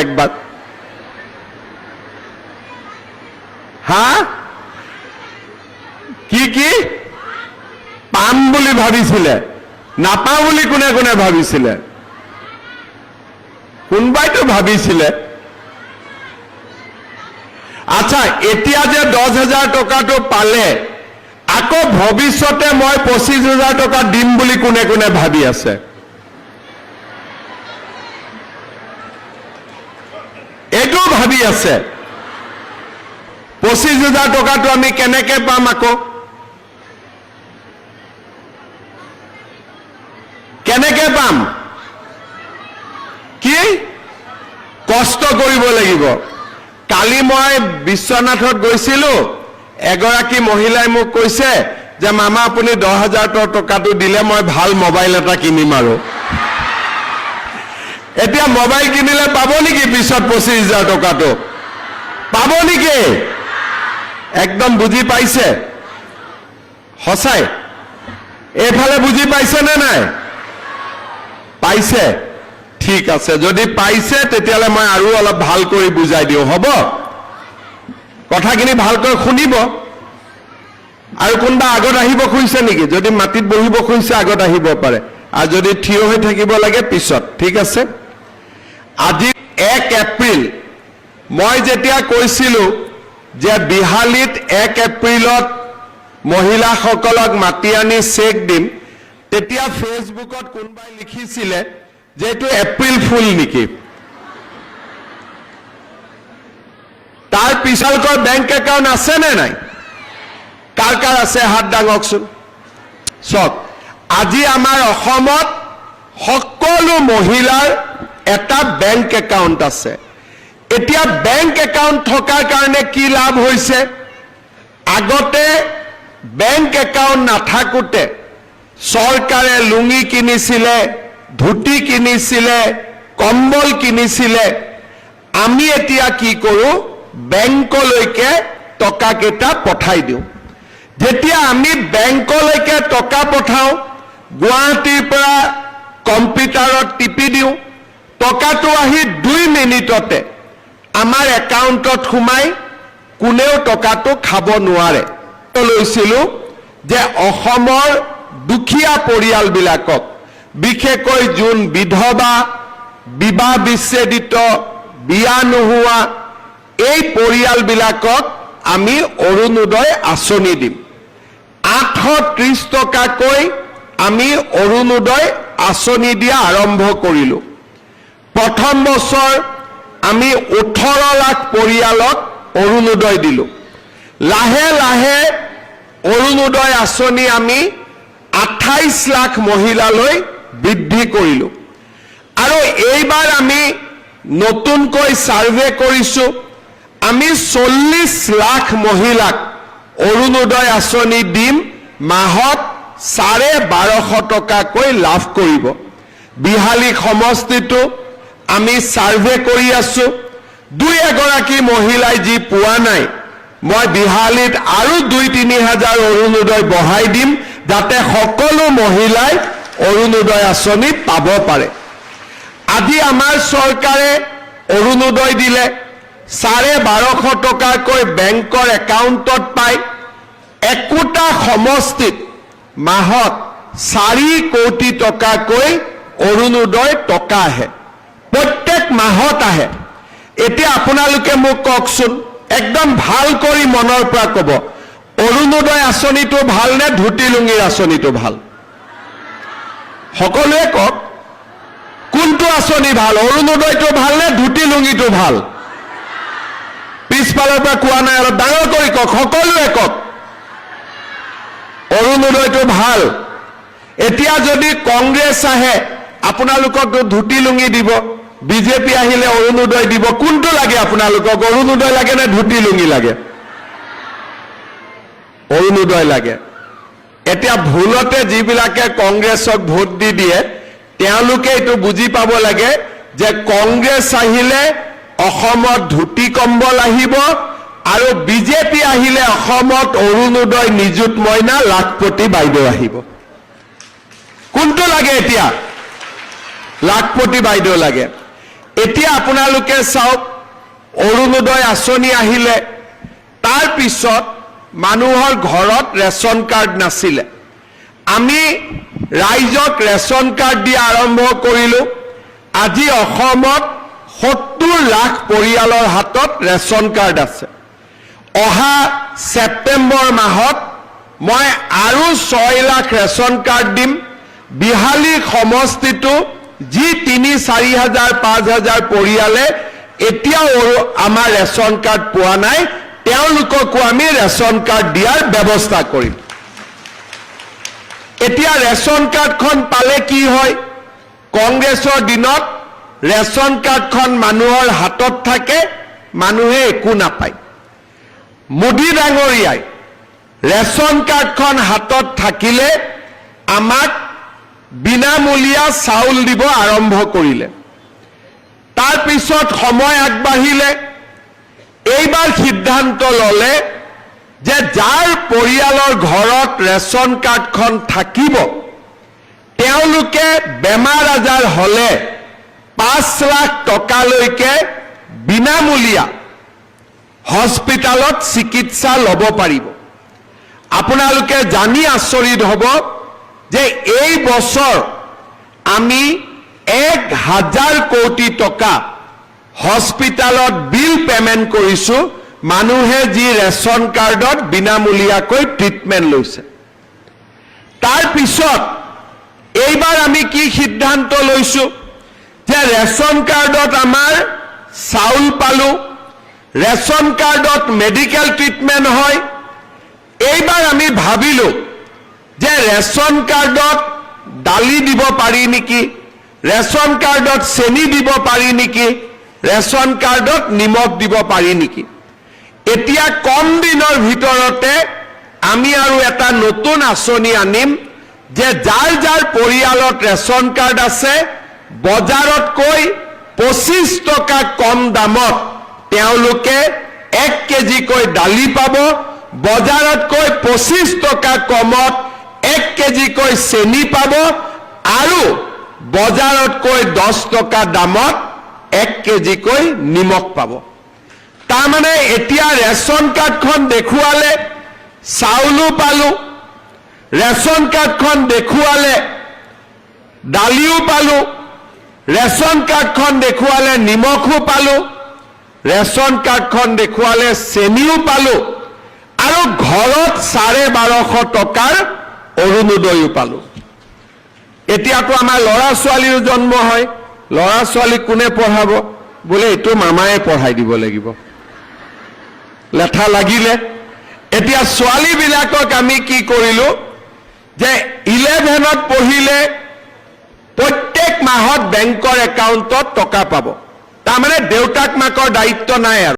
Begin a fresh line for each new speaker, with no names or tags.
একবার হ্যাঁ কি কি পাম বুলি ভাবিছিলে নাপাও বুলি কোনে কোনে ভাবিছিলে কোনবাইতো ভাবিছিলে আচ্ছা এতিয়া যে 10,000 টকাটো পালে আকৌ ভৱিষ্যতে মই 25,000 টকা দিম বুলি কোনে কোনে ভাবি আছে এইটো ভাবি আছে 25,000 টকাটো আমি কেনেকে পাম আকৌ কেনেকে পাম কি কষ্ট কৰিব লাগিব কালি মই বিশ্বনাথত গৈছিলো এগৰাকী মহিলাই মোক কৈছে যে মামা আপুনি 10,000 টকাটো দিলে মই ভাল মোবাইল এটা কিনিম আৰু এতিয়া মোবাইল কিনিলে পাব নেকি পিছত 25,000 টকাটো পাব নেকি একদম বুজি পাইছে হসাই এফালে বুজি পাইছে নে নাই পাইছে ঠিক আছে যদি পাইছে তেতিয়ালে মই আৰু অলপ ভাল কৰি বুজাই দিও হ'ব কথাখিনি ভালকৈ শুনিব আৰু কোনবা আগত আহিব খুইছে নেকি যদি মাটিত বহিব খুইছে আগত আহিব পাৰে আৰু যদি থিয় হৈ থাকিব লাগে পিছত ঠিক আছে আজি 1 এপ্ৰিল মই যেতিয়া কৈছিলো যে বিহালীত 1 এপ্ৰিলত মহিলাসকলক মাতি আনি চেক দিম তেতিয়া ফেসবুকত কোনবাই লিখিছিলে যে এটো এপ্ৰিল ফুল নেকি তাৰ পিছলকৰ বেংক একাউন্ট আছে নে নাই কাৰ কাৰ আছে হাত ডাঙকচোন সক আজি আমাৰ অসমত সকলো মহিলাৰ এটা বেংক একাউন্ট আছে এতিয়া বেংক একাউন্ট থকাৰ কাৰণে কি লাভ হৈছে আগতে বেংক একাউন্ট নাথাকুতে সৰকাৰে লুঙি কিনিছিলে ধুতি কিনিছিলে কম্বল কিনিছিলে আমি এতিয়া কি কৰো বেংকলৈকে টকা কেটা পঠাই দিও যেতিয়া আমি বেংকলৈকে টকা পঠাও গুৱাহাটীৰ পৰা কম্পিউটাৰত টিপি দিও টকাটো আহি 2 মিনিটতে আমাৰ একাউন্টত সোমাই কোনেও টকাটো খাব নোৱাৰে লৈছিলো যে অসমৰ দুখীয়া পৰিয়ালবিলাকক বিশেষকৈ যোন বিধৱা বিবাহ বিচ্ছেদিত বিয়া নোহোৱা এই পৰিয়ালবিলাকক আমি অৰুণোদয় আঁচনি দিম 830 টকাকৈ আমি অৰুণোদয় আঁচনি দিয়া আৰম্ভ কৰিলো প্ৰথম বছৰ আমি 18 লাখ পৰিয়ালক অৰুণোদয় দিলো লাহে লাহে অৰুণোদয় আঁচনি আমি 28 লাখ মহিলালৈ বৃদ্ধি কৰিলো আৰু এইবাৰ আমি নতুনকৈ সাৰ্ভে কৰিছো আমি 40 লাখ মহিলাক অৰুণোদয় আঁচনি দিম মাহত 1250 টকাকৈ লাভ কৰিব বিহালী সমষ্টিটো আমি সাৰ্ভে কৰি আছো 2 এগৰাকী মহিলাই যি পোৱা নাই মই বিহালীত আৰু 2-3 হাজাৰ অৰুণোদয় বঢ়াই দিম যাতে সকলো মহিলাই অৰুণোদয় আঁচনি পাব পাৰে আজি আমাৰ চৰকাৰে অৰুণোদয় দিলে 1250 টকাকৈ বেংকৰ একাউন্টত পায় একোটা সমষ্টিত মাহত 4 কোটি টকাকৈ অৰুণোদয় টকা আহে প্ৰত্যেক মাহত আহে এতিয়া আপোনালোকে মোক কওকচোন একদম ভাল কৰি মনৰ পৰা কব অৰুণোদয় আঁচনিটো ভাল নে ধুতি লুঙিৰ আঁচনিটো ভাল সকলোৱে কক কোনটো আঁচনি ভাল অৰুণোদয়টো ভাল নে ধুতি লুঙিটো ভাল পিছফালৰ পৰা কোৱা নাই অলপ ডাঙৰ কৰি কক সকলোৱে কক অৰুণোদয়টো ভাল এতিয়া যদি কংগ্ৰেছ আহে আপোনালোকক ধুতি লুঙি দিব বিজেপি আহিলে অৰুণোদয় দিব কোনটো লাগে আপোনালোকক অৰুণোদয় লাগে নে ধুতি লুঙি লাগে অৰুণোদয় লাগে এতিয়া ভুলতে যিবিলাকে কংগ্ৰেছক ভোট দি দিয়ে তেওঁলোকে এটো বুজি পাব লাগে যে কংগ্ৰেছ আহিলে অসমত ধুতি কম্বল আহিব আৰু বিজেপি আহিলে অসমত অৰুণোদয় নিযুত মইনা লাখপতি বাইদেউ আহিব কোনটো লাগে এতিয়া লাখপতি বাইদেউ লাগে এতিয়া আপোনালোকে চাওক অৰুণোদয় আঁচনি আহিলে তাৰ পিছত মানুহৰ ঘৰত ৰেচন কাৰ্ড নাছিলে আমি ৰাইজক ৰেচন কাৰ্ড দিয়া আৰম্ভ কৰিলো আজি অসমত 70 লাখ পৰিয়ালৰ হাতত ৰেচন কাৰ্ড আছে অহা সেপ্টেম্বৰ মাহত মই আৰু 6 লাখ ৰেচন কাৰ্ড দিম বিহালী সমষ্টিটো যি 3-4 হাজাৰ 5 হাজাৰ পৰিয়ালে এতিয়াও আমাৰ ৰেচন কাৰ্ড পোৱা নাই তেওঁলোককো আমি ৰেচন কাৰ্ড দিয়াৰ ব্যৱস্থা কৰিম এতিয়া ৰেচন কাৰ্ডখন পালে কি হয় কংগ্ৰেছৰ দিনত ৰেচন কাৰ্ডখন মানুহৰ হাতত থাকে মানুহে একো নাপায় মোদী ডাঙৰীয়াই ৰেচন কাৰ্ডখন হাতত থাকিলে আমাক বিনামূলীয়া চাউল দিব আৰম্ভ কৰিলে তাৰ পিছত সময় আগবাঢ়িলে এইবাৰ সিদ্ধান্ত ললে যে যাৰ পৰিয়ালৰ ঘৰত ৰেচন কাৰ্ডখন থাকিব তেওঁলোকে বেমাৰ আজাৰ হলে 5 লাখ টকালৈকে বিনামূলীয়া হস্পিটালত চিকিৎসা ল'ব পাৰিব আপোনালোকে জানি আচৰিত হ'ব যে এই বছৰ আমি 1000 কোটি টকা হস্পিটালত বিল পেমেন্ট কৰিছো মানুহে যি ৰেচন কাৰ্ডত বিনামূলীয়াকৈ ট্ৰিটমেন্ট লৈছে তাৰ পিছত এইবাৰ আমি কি সিদ্ধান্ত লৈছো যে ৰেচন কাৰ্ডত আমাৰ চাউল পালো ৰেচন কাৰ্ডত মেডিকেল ট্ৰিটমেন্ট হয় এইবাৰ আমি ভাবিলো যে ৰেচন কাৰ্ডত দালি দিব পাৰি নেকি ৰেচন কাৰ্ডত চেনি দিব পাৰি নেকি ৰেচন কাৰ্ডত নিমখ দিব পাৰি নেকি এতিয়া কম দিনৰ ভিতৰতে আমি আৰু এটা নতুন আঁচনি আনিম যে যাৰ যাৰ পৰিয়ালত ৰেচন কাৰ্ড আছে বজাৰতকৈ 25 টকা কম দামত তেওঁলোকে 1 কেজিকৈ দালি পাব বজাৰতকৈ 25 টকা কমত 1 কেজিকৈ চেনি পাব আৰু বজাৰতকৈ 10 টকা দামত 1 কেজিকৈ নিমখ পাব তাৰমানে এতিয়া ৰেচন কাৰ্ডখন দেখুৱালে চাউলো পালো ৰেচন কাৰ্ডখন দেখুৱালে দালিও পালো ৰেচন কাৰ্ডখন দেখুৱালে নিমখো পালো ৰেচন কাৰ্ডখন দেখুৱালে চেনিও পালো আৰু ঘৰত 1250 টকাৰ অৰুণোদয়ও পালো এতিয়াতো আমাৰ ল'ৰা ছোৱালীৰ জন্ম হয় ল'ৰা ছোৱালী কোনে পঢ়াব বোলে এটো মামায়ে পঢ়াই দিব লাগিব লেঠা লাগিলে এতিয়া ছোৱালী বিলাকক আমি কি কৰিলো যে 11ত পঢ়িলে প্ৰত্যেক মাহত বেংকৰ একাউণ্টত টকা পাব তাৰমানে দেউতাক মাকৰ দায়িত্ব নাই আৰু